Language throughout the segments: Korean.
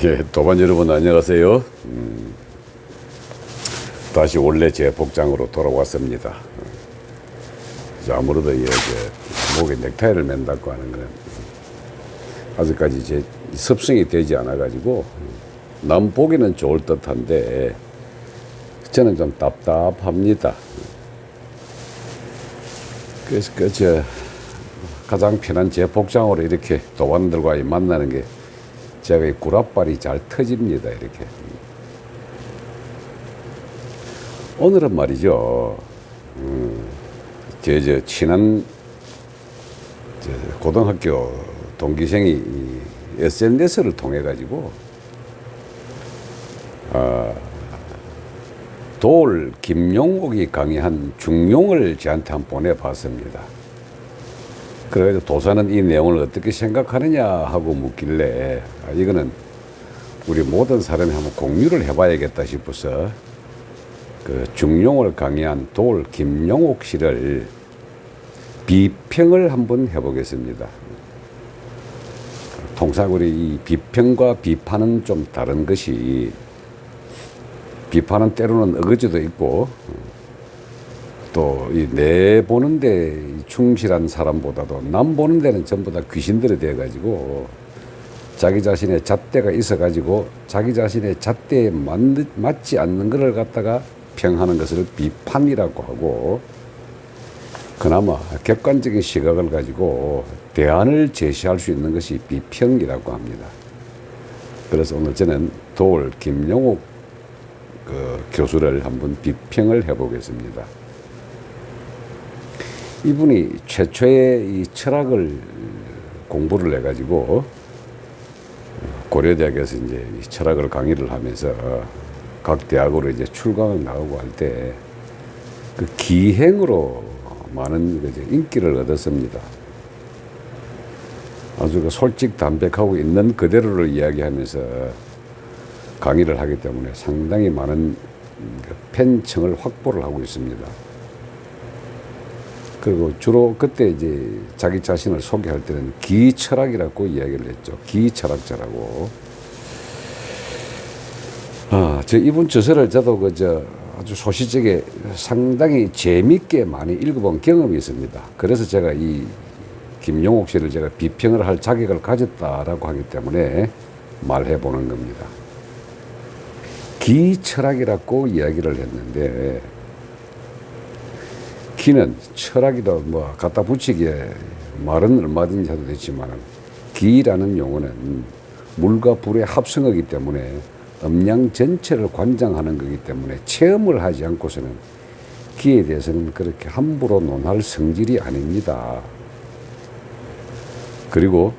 예, 도반 여러분 안녕하세요. 다시 원래 제 복장으로 돌아왔습니다. 이제 아무래도 이제 목에 넥타이를 맨다고 하는 거는 아직까지 제 습성이 되지 않아 가지고 남 보기는 좋을 듯한데 저는 좀 답답합니다. 그래서 가장 편한 제 복장으로 이렇게 도반들과 만나는 게 제가 이 구라발이 잘 터집니다. 이렇게. 오늘은 말이죠. 제 친한 고등학교 동기생이 SNS를 통해 가지고 도올 김용옥이 강의한 중용을 저한테 한번 보내봤습니다. 그래서 도사는 이 내용을 어떻게 생각하느냐 하고 묻길래 이거는 우리 모든 사람이 한번 공유를 해봐야겠다 싶어서 그 중용을 강의한 도올 김용옥 씨를 비평을 한번 해보겠습니다. 통상 우리 이 비평과 비판은 좀 다른 것이, 비판은 때로는 어거지도 있고 또 이 내 보는데 충실한 사람보다도 남 보는 데는 전부 다 귀신들이 되어 가지고 자기 자신의 잣대가 있어 가지고 자기 자신의 잣대에 맞지 않는 것을 갖다가 평하는 것을 비판이라고 하고, 그나마 객관적인 시각을 가지고 대안을 제시할 수 있는 것이 비평이라고 합니다. 그래서 오늘 저는 도올 김용옥 교수를 한번 비평을 해보겠습니다. 이분이 최초의 이 철학을 공부를 해가지고 고려대학에서 이제 철학을 강의를 하면서 각 대학으로 이제 출강을 나오고 할 때 그 기행으로 많은 인기를 얻었습니다. 아주 그 솔직 담백하고 있는 그대로를 이야기하면서 강의를 하기 때문에 상당히 많은 팬층을 확보를 하고 있습니다. 그리고 주로 그때 이제 자기 자신을 소개할 때는 기철학이라고 이야기를 했죠. 기철학자라고. 이분 저서를 저도 아주 소시적에 상당히 재밌게 많이 읽어본 경험이 있습니다. 그래서 제가 이 김용옥 씨를 제가 비평을 할 자격을 가졌다라고 하기 때문에 말해보는 겁니다. 기철학이라고 이야기를 했는데, 기는 철학이다 뭐 갖다 붙이기에 말은 얼마든지 해도 되지만, 기라는 용어는 물과 불의 합성어이기 때문에 음양 전체를 관장하는 거기 때문에 체험을 하지 않고서는 기에 대해서는 그렇게 함부로 논할 성질이 아닙니다. 그리고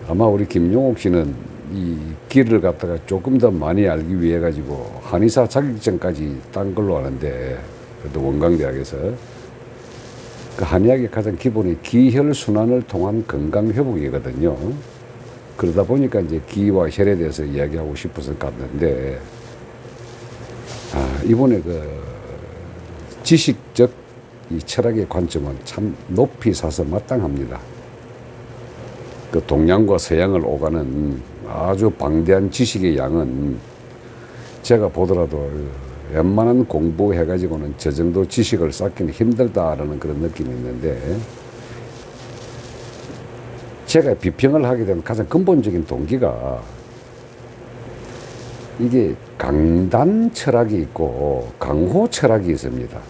아마 우리 김용옥 씨는 이 기를 갖다가 조금 더 많이 알기 위해 가지고 한의사 자격증까지 딴 걸로 아는데, 그래도 원광대학에서 그 한의학의 가장 기본이 기혈순환을 통한 건강 회복이거든요. 그러다 보니까 이제 기와 혈에 대해서 이야기하고 싶어서 갔는데, 이번에 그 지식적 이 철학의 관점은 참 높이 사서 마땅합니다. 그 동양과 서양을 오가는 아주 방대한 지식의 양은 제가 보더라도 웬만한 공부해가지고는 저 정도 지식을 쌓기는 힘들다라는 그런 느낌이 있는데, 제가 비평을 하게 된 가장 근본적인 동기가 이게 강단 철학이 있고 강호 철학이 있습니다.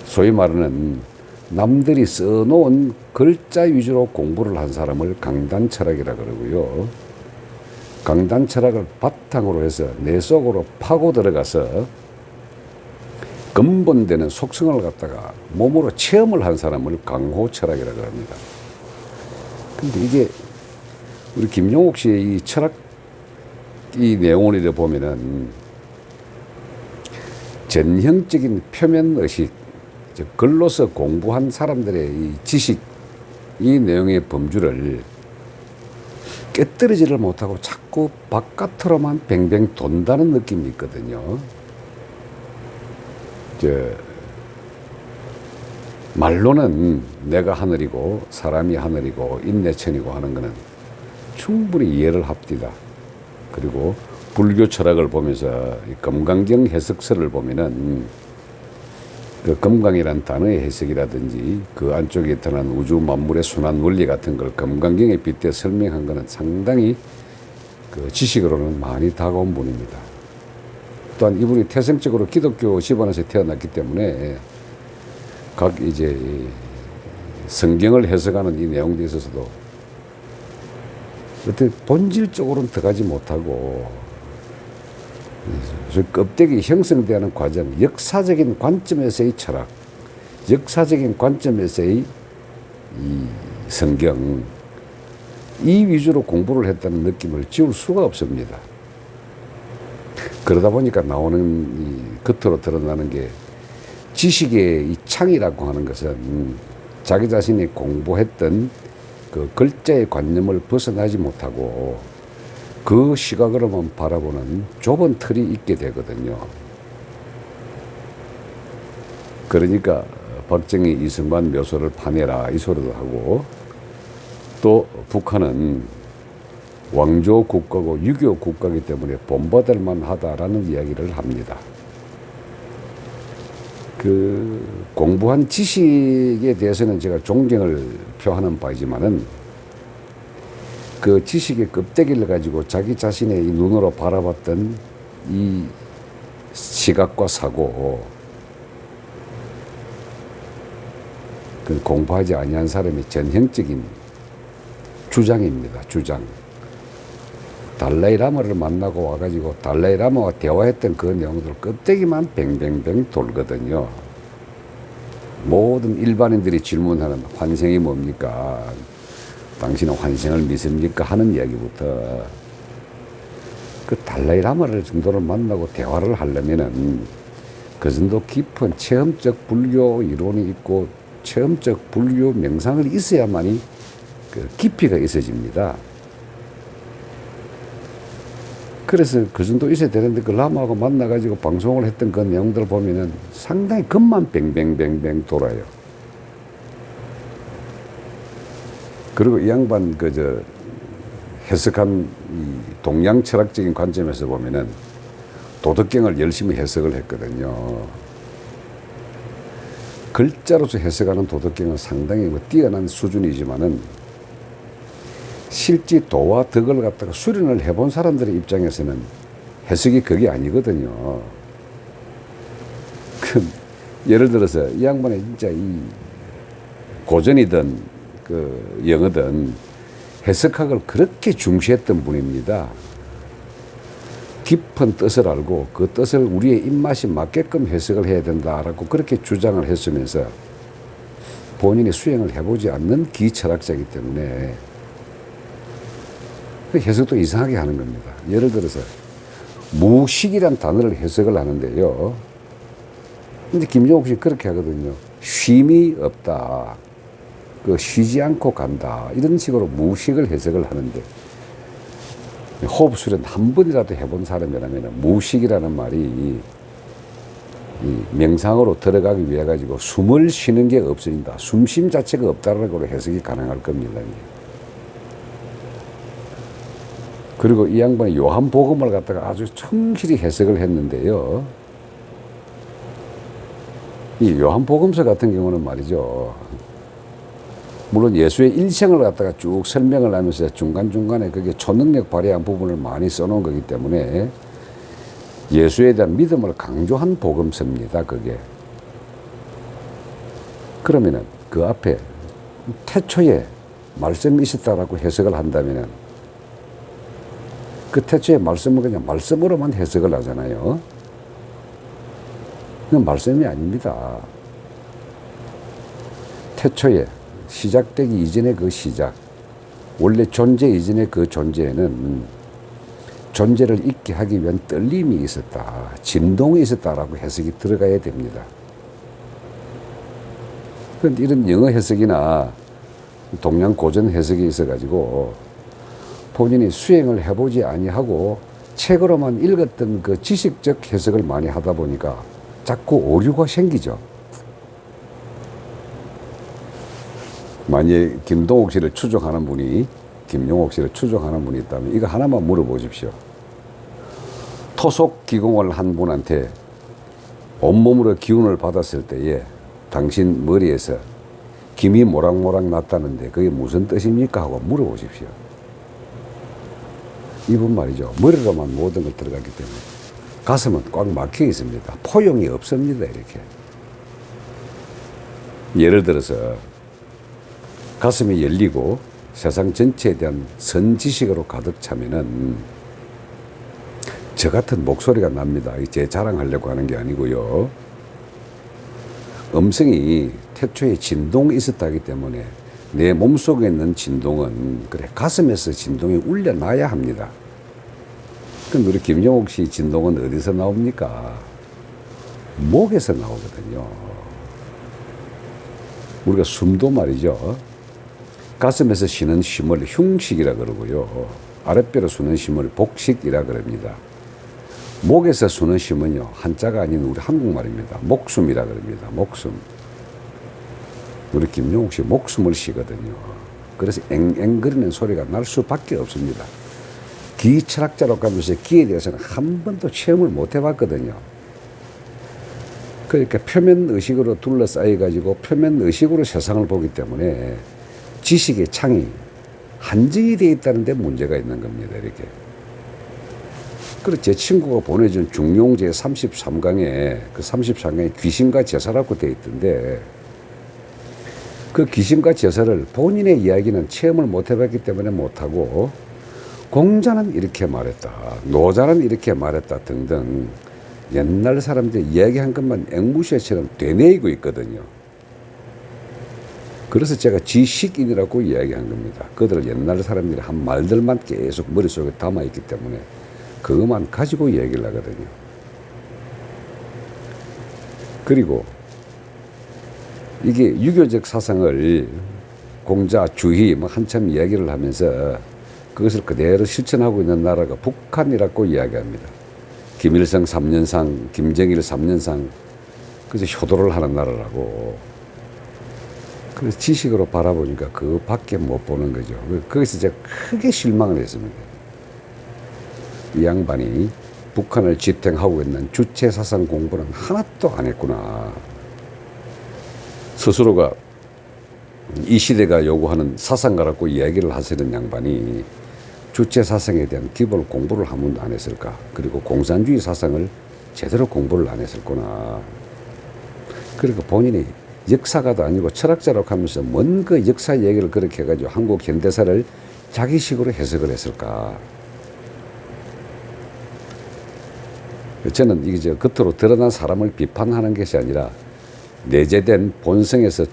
소위 말하는 남들이 써놓은 글자 위주로 공부를 한 사람을 강단 철학이라 그러고요. 강단 철학을 바탕으로 해서 내 속으로 파고 들어가서 근본되는 속성을 갖다가 몸으로 체험을 한 사람을 강호 철학이라 그럽니다. 근데 이게 우리 김용옥 씨의 이 철학 이 내용을 이래 보면은 전형적인 표면 의식, 즉 글로서 공부한 사람들의 이 지식, 이 내용의 범주를 깨뜨리지를 못하고 자꾸 바깥으로만 뱅뱅 돈다는 느낌이 있거든요. 말로는 내가 하늘이고 사람이 하늘이고 인내천이고 하는 거는 충분히 이해를 합디다. 그리고 불교 철학을 보면서 이 금강경 해석서를 보면은 그 금강이란 단어의 해석이라든지 그 안쪽에 드러난 우주 만물의 순환 원리 같은 걸 금강경에 빗대 설명한 것은 상당히 그 지식으로는 많이 다가온 분입니다. 또한 이분이 태생적으로 기독교 집안에서 태어났기 때문에 각 이제 성경을 해석하는 이 내용에 있어서도 어떻게 본질적으로는 들어가지 못하고 껍데기 형성되는 과정, 역사적인 관점에서의 철학, 역사적인 관점에서의 이 성경, 이 위주로 공부를 했다는 느낌을 지울 수가 없습니다. 그러다 보니까 나오는 이 겉으로 드러나는 게 지식의 이 창이라고 하는 것은 자기 자신이 공부했던 그 글자의 관념을 벗어나지 못하고 그 시각으로만 바라보는 좁은 틀이 있게 되거든요. 그러니까 박정희, 이승만 묘소를 파내라 이 소리도 하고, 또 북한은 왕조 국가고 유교 국가이기 때문에 본받을 만하다라는 이야기를 합니다. 그 공부한 지식에 대해서는 제가 존경을 표하는 바이지만은 그 지식의 껍데기를 가지고 자기 자신의 이 눈으로 바라봤던 이 시각과 사고, 그 공부하지 아니한 사람의 전형적인 주장입니다. 주장. 달라이라마를 만나고 와가지고 달라이라마와 대화했던 그 내용들 껍데기만 뱅뱅뱅 돌거든요. 모든 일반인들이 질문하는 환생이 뭡니까? 당신은 환생을 믿습니까? 하는 이야기부터 그 달라이라마를 정도로 만나고 대화를 하려면은 그 정도 깊은 체험적 불교 이론이 있고 체험적 불교 명상을 있어야만이 그 깊이가 있어집니다. 그래서 그 정도 있어야 되는데 그 라마하고 만나가지고 방송을 했던 그 내용들을 보면은 상당히 겉만 뱅뱅뱅뱅 돌아요. 그리고 이 양반 해석한 이 동양 철학적인 관점에서 보면은 도덕경을 열심히 해석을 했거든요. 글자로서 해석하는 도덕경은 상당히 뛰어난 수준이지만은 실제 도와 덕을 갖다가 수련을 해본 사람들의 입장에서는 해석이 그게 아니거든요. 예를 들어서 이 양반이 진짜 이 고전이든 그 영어든 해석학을 그렇게 중시했던 분입니다. 깊은 뜻을 알고 그 뜻을 우리의 입맛이 맞게끔 해석을 해야 된다라고 그렇게 주장을 했으면서 본인이 수행을 해보지 않는 기철학자이기 때문에 그 해석도 이상하게 하는 겁니다. 예를 들어서 무식이란 단어를 해석을 하는데요. 근데 김종욱 씨 그렇게 하거든요. 쉼이 없다. 그 쉬지 않고 간다. 이런 식으로 무식을 해석을 하는데 호흡 수련 한 번이라도 해본 사람이라면 무식이라는 말이 이 명상으로 들어가기 위해 가지고 숨을 쉬는 게 없어진다. 숨쉼 자체가 없다라고 해석이 가능할 겁니다. 그리고 이 양반이 요한복음을 갖다가 아주 충실히 해석을 했는데요. 이 요한복음서 같은 경우는 말이죠. 물론 예수의 일생을 갖다가 쭉 설명을 하면서 중간중간에 그게 초능력 발휘한 부분을 많이 써놓은 거기 때문에 예수에 대한 믿음을 강조한 복음서입니다. 그게. 그러면은 그 앞에 태초에 말씀이 있었다라고 해석을 한다면은 그 태초에 말씀은 그냥 말씀으로만 해석을 하잖아요. 그건 말씀이 아닙니다. 태초에 시작되기 이전의 그 시작, 원래 존재 이전의 그 존재에는 존재를 있게 하기 위한 떨림이 있었다, 진동이 있었다라고 해석이 들어가야 됩니다. 그런데 이런 영어 해석이나 동양 고전 해석이 있어가지고 본인이 수행을 해보지 아니하고 책으로만 읽었던 그 지식적 해석을 많이 하다 보니까 자꾸 오류가 생기죠. 만약에 김동욱 씨를 추종하는 분이 김용옥 씨를 추종하는 분이 있다면 이거 하나만 물어보십시오. 토속 기공을 한 분한테 온몸으로 기운을 받았을 때에 당신 머리에서 김이 모락모락 났다는데 그게 무슨 뜻입니까? 하고 물어보십시오. 이분 말이죠. 머리로만 모든 걸 들어갔기 때문에 가슴은 꽉 막혀 있습니다. 포용이 없습니다. 이렇게. 예를 들어서 가슴이 열리고 세상 전체에 대한 선지식으로 가득 차면은 저 같은 목소리가 납니다. 제 자랑하려고 하는 게 아니고요. 음성이 태초에 진동이 있었다기 때문에 내 몸속에 있는 진동은 그래 가슴에서 진동이 울려나야 합니다. 그럼 우리 김용옥 씨 진동은 어디서 나옵니까? 목에서 나오거든요. 우리가 숨도 말이죠. 가슴에서 쉬는 쉼을 흉식이라 그러고요. 아랫배로 쉬는 쉼을 복식이라 그럽니다. 목에서 쉬는 쉼은요, 한자가 아닌 우리 한국말입니다. 목숨이라 그럽니다. 목숨. 우리 김용옥 씨 목숨을 쉬거든요. 그래서 앵앵거리는 소리가 날 수밖에 없습니다. 기 철학자로 가면서 기에 대해서는 한 번도 체험을 못 해봤거든요. 그러니까 표면 의식으로 둘러싸여가지고 표면 의식으로 세상을 보기 때문에 지식의 창이 한정이 되어 있다는 데 문제가 있는 겁니다. 이렇게. 그리고 제 친구가 보내준 중용제 33강에 그 33강에 귀신과 제사라고 되어 있던데 그 귀신과 제사를 본인의 이야기는 체험을 못 해봤기 때문에 못하고 공자는 이렇게 말했다, 노자는 이렇게 말했다 등등 옛날 사람들이 이야기한 것만 앵무새처럼 되뇌이고 있거든요. 그래서 제가 지식인이라고 이야기한 겁니다. 그들 옛날 사람들이 한 말들만 계속 머릿속에 담아있기 때문에 그것만 가지고 얘기를 하거든요. 그리고 이게 유교적 사상을 공자, 주희 뭐 한참 이야기를 하면서 그것을 그대로 실천하고 있는 나라가 북한이라고 이야기합니다. 김일성 3년상, 김정일 3년상 그래서 효도를 하는 나라라고. 그래서 지식으로 바라보니까 그밖에 못 보는 거죠. 거기서 제가 크게 실망을 했습니다. 이 양반이 북한을 지탱하고 있는 주체 사상 공부는 하나도 안 했구나. 스스로가 이 시대가 요구하는 사상가라고 이야기를 하시는 양반이 주체 사상에 대한 기본 공부를 한 번도 안 했을까. 그리고 공산주의 사상을 제대로 공부를 안 했을구나. 그리고 본인이 역사가도 아니고 철학자라고 하면서 뭔 그 역사 얘기를 그렇게 해가지고 한국 현대사를 자기식으로 해석을 했을까. 저는 이게 저 겉으로 드러난 사람을 비판하는 것이 아니라 내재된 본성에서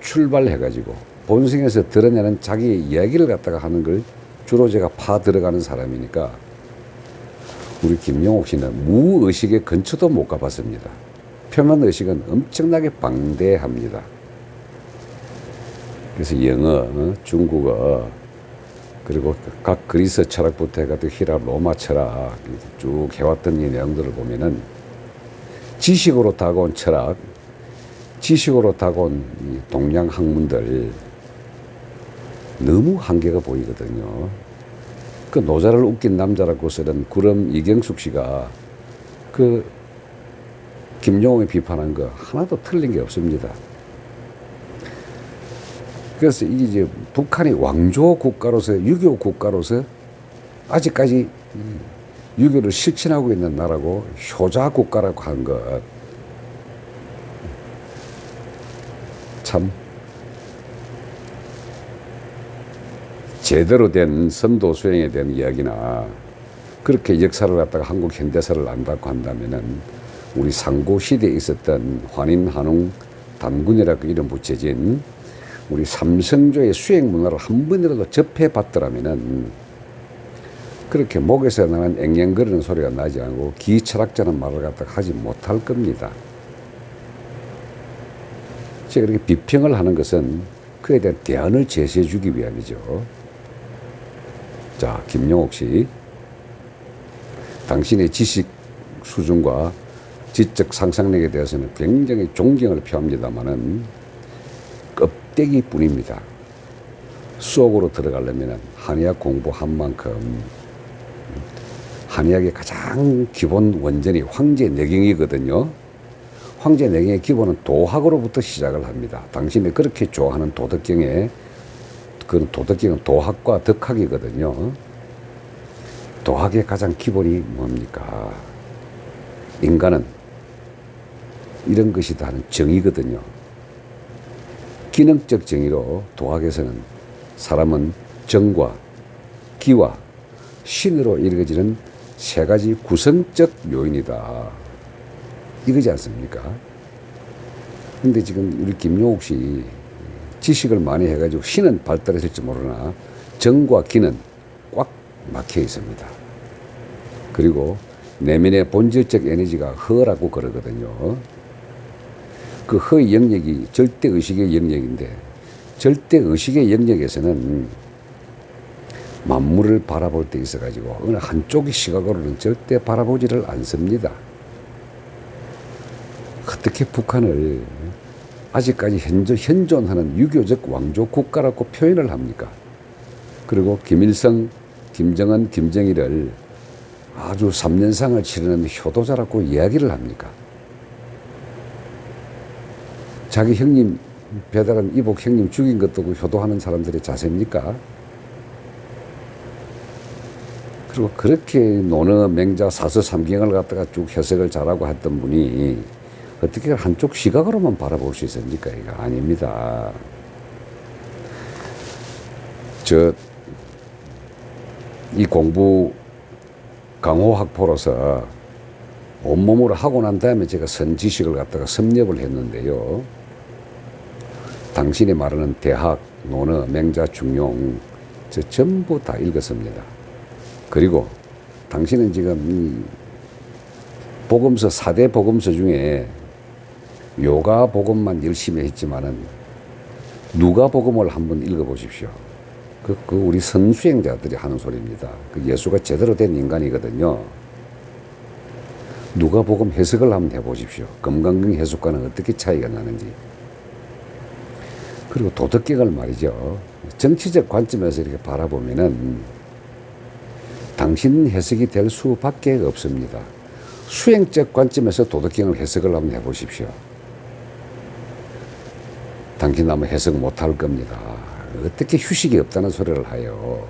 출발해가지고 본성에서 드러내는 자기 이야기를 갖다가 하는 걸 주로 제가 파 들어가는 사람이니까 우리 김용옥 씨는 무의식의 근처도 못 가봤습니다. 표면의식은 엄청나게 방대합니다. 그래서 영어, 중국어, 그리고 각 그리스 철학부터 해가지고 히랍, 로마 철학 쭉 해왔던 이 내용들을 보면은 지식으로 다가온 철학, 지식으로 다가온 이 동양 학문들 너무 한계가 보이거든요. 그 노자를 웃긴 남자라고 쓰는 구름 이경숙 씨가 그 김용옥이 비판한 거 하나도 틀린 게 없습니다. 그래서 이게 이제 북한이 왕조 국가로서 유교 국가로서 아직까지 유교를 실천하고 있는 나라고 효자 국가라고 한 것 참 제대로 된 선도 수행에 대한 이야기나 그렇게 역사를 갖다가 한국 현대사를 안다고 한다면은 우리 상고 시대에 있었던 환인 한웅 단군이라고 이름 붙여진 우리 삼성조의 수행 문화를 한 번이라도 접해 봤더라면은 그렇게 목에서 나는 앵앵거리는 소리가 나지 않고 기철학자는 말을 갖다가 하지 못할 겁니다. 제가 이렇게 비평을 하는 것은 그에 대한 대안을 제시해 주기 위함이죠. 자, 김용옥 씨, 당신의 지식 수준과 지적 상상력에 대해서는 굉장히 존경을 표합니다마는 껍데기뿐입니다. 속으로 들어가려면 한의학 공부한 만큼 한의학의 가장 기본 원전이 황제내경이거든요. 황제내경의 기본은 도학으로부터 시작을 합니다. 당신이 그렇게 좋아하는 도덕경에 그 도덕경은 도학과 덕학이거든요. 도학의 가장 기본이 뭡니까? 인간은 이런 것이다 하는 정의거든요. 기능적 정의로 도학에서는 사람은 정과 기와 신으로 이루어지는 세 가지 구성적 요인이다. 이거지 않습니까? 근데 지금 우리 김용옥 씨 지식을 많이 해가지고 신은 발달했을지 모르나 정과 기는 꽉 막혀 있습니다. 그리고 내면의 본질적 에너지가 허라고 그러거든요. 그 허의 영역이 절대의식의 영역인데 절대의식의 영역에서는 만물을 바라볼 때 있어가지고 어느 한쪽의 시각으로는 절대 바라보지를 않습니다. 어떻게 북한을 아직까지 현존하는 유교적 왕조 국가라고 표현을 합니까? 그리고 김일성, 김정은, 김정일을 아주 3년상을 치르는 효도자라고 이야기를 합니까? 자기 형님, 배달한 이복 형님 죽인 것도 효도하는 사람들의 자세입니까? 그리고 그렇게 논어, 맹자, 사서, 삼경을 갖다가 쭉 해석을 잘하고 했던 분이 어떻게 한쪽 시각으로만 바라볼 수 있습니까? 이거 아닙니다. 이 공부 강호학포로서 온몸으로 하고 난 다음에 제가 선지식을 갖다가 섭렵을 했는데요. 당신이 말하는 대학, 논어, 맹자, 중용 저 전부 다 읽었습니다. 그리고 당신은 지금 복음서 4대 복음서 중에 요가 복음만 열심히 했지만은 누가 복음을 한번 읽어보십시오. 그 우리 선수행자들이 하는 소리입니다. 그 예수가 제대로 된 인간이거든요. 누가 복음 해석을 한번 해보십시오. 금강경 해석과는 어떻게 차이가 나는지. 그리고 도덕경을 말이죠. 정치적 관점에서 이렇게 바라보면은 당신 해석이 될 수밖에 없습니다. 수행적 관점에서 도덕경을 해석을 한번 해보십시오. 당신 아마 해석 못할 겁니다. 어떻게 휴식이 없다는 소리를 하요.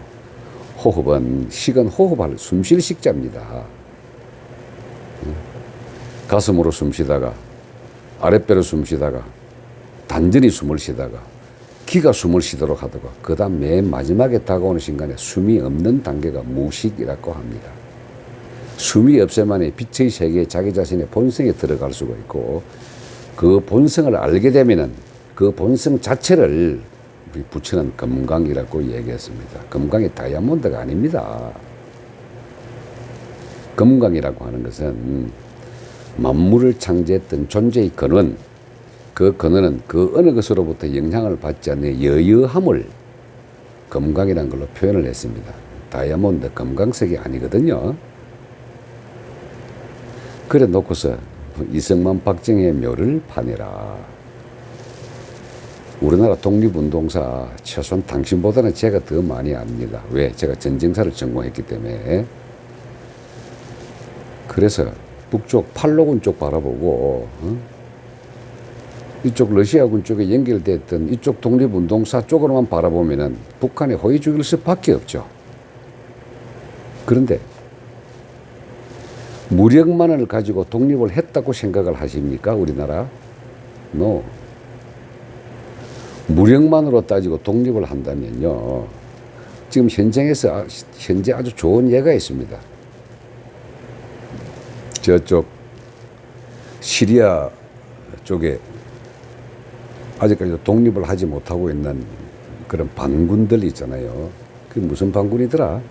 호흡은 식은 호흡할 숨쉴 식자입니다. 가슴으로 숨 쉬다가 아랫배로 숨 쉬다가 단전히 숨을 쉬다가 기가 숨을 쉬도록 하다가 그 다음 맨 마지막에 다가오는 순간에 숨이 없는 단계가 무식이라고 합니다. 숨이 없어야만이 빛의 세계에 자기 자신의 본성에 들어갈 수가 있고 그 본성을 알게 되면은 그 본성 자체를 우리 부처는 금강이라고 얘기했습니다. 금강이 다이아몬드가 아닙니다. 금강이라고 하는 것은 만물을 창조했던 존재의 근원, 그 근원은 그 어느 것으로부터 영향을 받지 않는 여여함을 금강이라는 걸로 표현을 했습니다. 다이아몬드 금강색이 아니거든요. 그래 놓고서 이승만 박정희의 묘를 파내라. 우리나라 독립운동사 최소한 당신보다는 제가 더 많이 압니다. 왜? 제가 전쟁사를 전공했기 때문에. 그래서 북쪽 팔로군 쪽 바라보고 이쪽 러시아군 쪽에 연결됐던 이쪽 독립운동사 쪽으로만 바라보면은 북한의 호의 죽일 수밖에 없죠. 그런데 무력만을 가지고 독립을 했다고 생각을 하십니까? 우리나라? No. 무력만으로 따지고 독립을 한다면요. 지금 현장에서 현재 아주 좋은 예가 있습니다. 저쪽 시리아 쪽에 아직까지도 독립을 하지 못하고 있는 그런 반군들 있잖아요. 그게 무슨 반군이더라?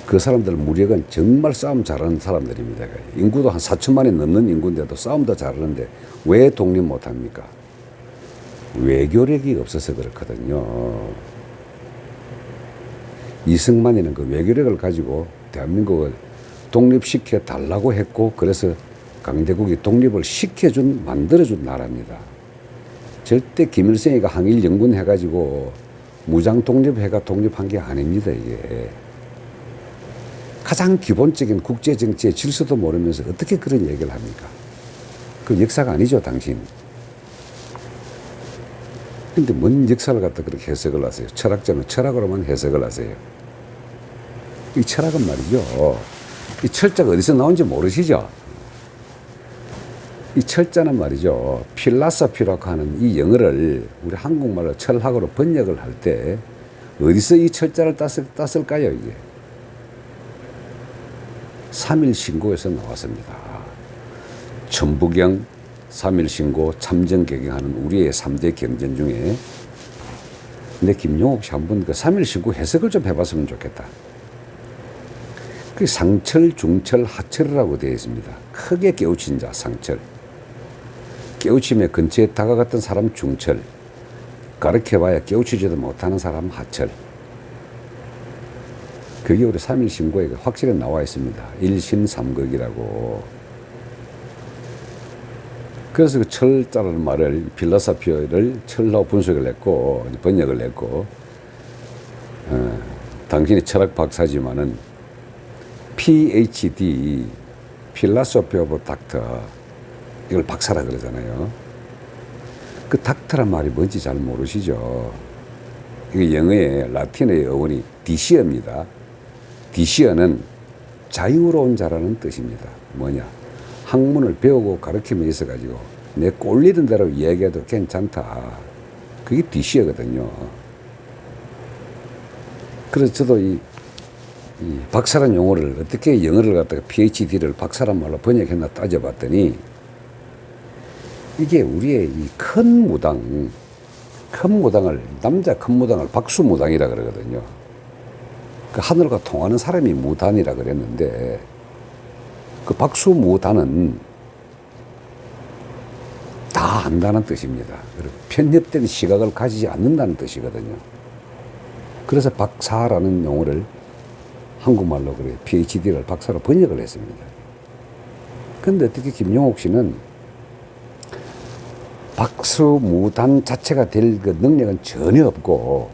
그 사람들 무력은 정말 싸움 잘하는 사람들입니다. 인구도 한 4천만이 넘는 인구인데도 싸움도 잘하는데 왜 독립 못합니까? 외교력이 없어서 그렇거든요. 이승만이는 그 외교력을 가지고 대한민국을 독립시켜 달라고 했고 그래서 강대국이 독립을 만들어준 나라입니다. 절대 김일성이가 항일 연군 해가지고 무장 독립해가 독립한 게 아닙니다. 이게 가장 기본적인 국제 정치의 질서도 모르면서 어떻게 그런 얘기를 합니까? 그 역사가 아니죠, 당신. 근데 뭔 역사를 갖다 그렇게 해석을 하세요? 철학자는 철학으로만 해석을 하세요. 이 철학은 말이죠, 이 철자가 어디서 나온지 모르시죠? 이 철자는 말이죠, 필라소피라고 하는 이 영어를 우리 한국말로 철학으로 번역을 할 때 어디서 이 철자를 땄을까요? 이게 3.1신고에서 나왔습니다. 천부경, 3.1신고, 참정개경하는 우리의 3대 경전 중에, 근데 김용옥 씨 한번 그 3.1신고 해석을 좀 해봤으면 좋겠다. 그 상철, 중철, 하철이라고 되어 있습니다. 크게 깨우친 자 상철, 깨우침에 근처에 다가갔던 사람 중철, 가르쳐봐야 깨우치지도 못하는 사람 하철. 그게 우리 3.1신고에 확실히 나와 있습니다. 일신삼극이라고. 그래서 그 철자라는 말을, 필라소피를 철로 분석을 했고 번역을 했고, 당신이 철학 박사지만은 PhD, 필라소피 오브 닥터, 이걸 박사라 그러잖아요. 그 닥터란 말이 뭔지 잘 모르시죠? 이게 영어의 라틴어의 어원이 디시어입니다. 디시어는 자유로운 자라는 뜻입니다. 뭐냐? 학문을 배우고 가르침에 있어가지고 내 꼴리는 대로 이야기해도 괜찮다. 그게 디시어거든요. 그래서 저도 이 박사란 용어를 어떻게 영어를 갖다가 PhD를 박사란 말로 번역했나 따져봤더니, 이게 우리의 이 큰 무당을, 남자 큰 무당을 박수무당이라 그러거든요. 그 하늘과 통하는 사람이 무단이라 그랬는데, 그 박수무단은 다 안다는 뜻입니다. 편협된 시각을 가지지 않는다는 뜻이거든요. 그래서 박사라는 용어를 한국말로 그래 PhD를 박사로 번역을 했습니다. 근데 어떻게 김용옥 씨는 박수무단 자체가 될 그 능력은 전혀 없고,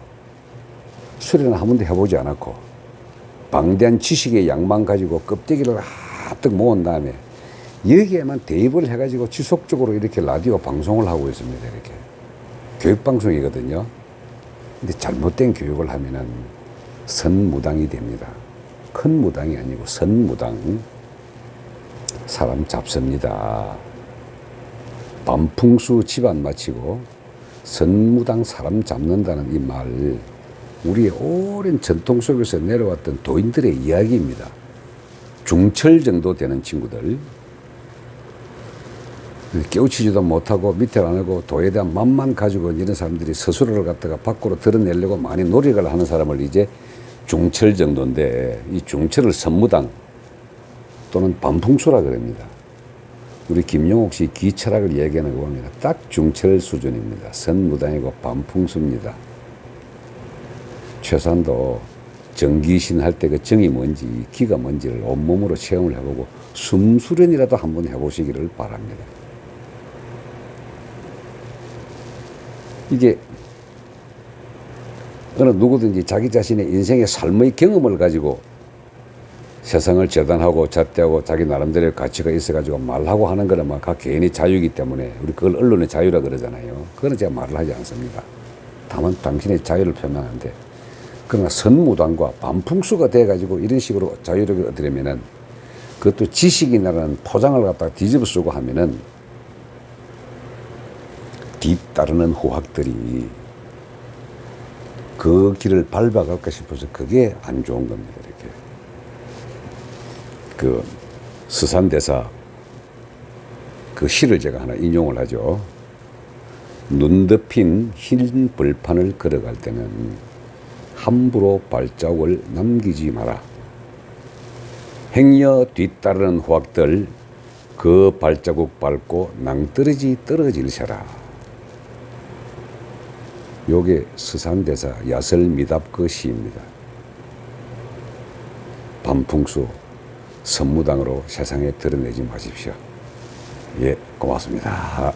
수련을 한 번도 해보지 않았고, 방대한 지식의 양만 가지고 껍데기를 하뜩 모은 다음에 여기에만 대입을 해가지고 지속적으로 이렇게 라디오 방송을 하고 있습니다. 이렇게 교육방송이거든요. 근데 잘못된 교육을 하면은 선무당이 됩니다. 큰 무당이 아니고 선무당. 사람 잡습니다. 반풍수 집안 마치고 선무당 사람 잡는다는 이 말, 우리의 오랜 전통 속에서 내려왔던 도인들의 이야기입니다. 중철 정도 되는 친구들, 깨우치지도 못하고 밑을 안 하고 도에 대한 맘만 가지고 이런 사람들이 스스로를 갖다가 밖으로 드러내려고 많이 노력을 하는 사람을 이제 중철 정도인데, 이 중철을 선무당 또는 반풍수라 그럽니다. 우리 김용옥 씨 기철학을 이야기하는 거 보면 딱 중철 수준입니다. 선무당이고 반풍수입니다. 최소한도 정기신 할 때 그 정이 뭔지 기가 뭔지를 온몸으로 체험을 해보고 숨수련이라도 한번 해보시기를 바랍니다. 이게 어느 누구든지 자기 자신의 인생의 삶의 경험을 가지고 세상을 재단하고 잣대하고 자기 나름대로의 가치가 있어가지고 말하고 하는 거는 막 각 개인의 자유이기 때문에 우리 그걸 언론의 자유라 그러잖아요. 그거는 제가 말을 하지 않습니다. 다만 당신의 자유를 표명하는데, 그러나 선무당과 반풍수가 돼가지고 이런 식으로 자유를 얻으려면은, 그것도 지식이라는 포장을 갖다가 뒤집어 쓰고 하면은 뒤따르는 후학들이 그 길을 밟아갈까 싶어서 그게 안 좋은 겁니다. 이렇게. 그 스산대사 그 시를 제가 하나 인용을 하죠. 눈 덮인 흰 벌판을 걸어갈 때는 함부로 발자국을 남기지 마라. 행여 뒤따르는 후학들 그 발자국 밟고 낭떠러지 떨어질세라. 요게 스산대사 야설미답 시입니다. 반풍수 선무당으로 세상에 드러내지 마십시오. 예, 고맙습니다.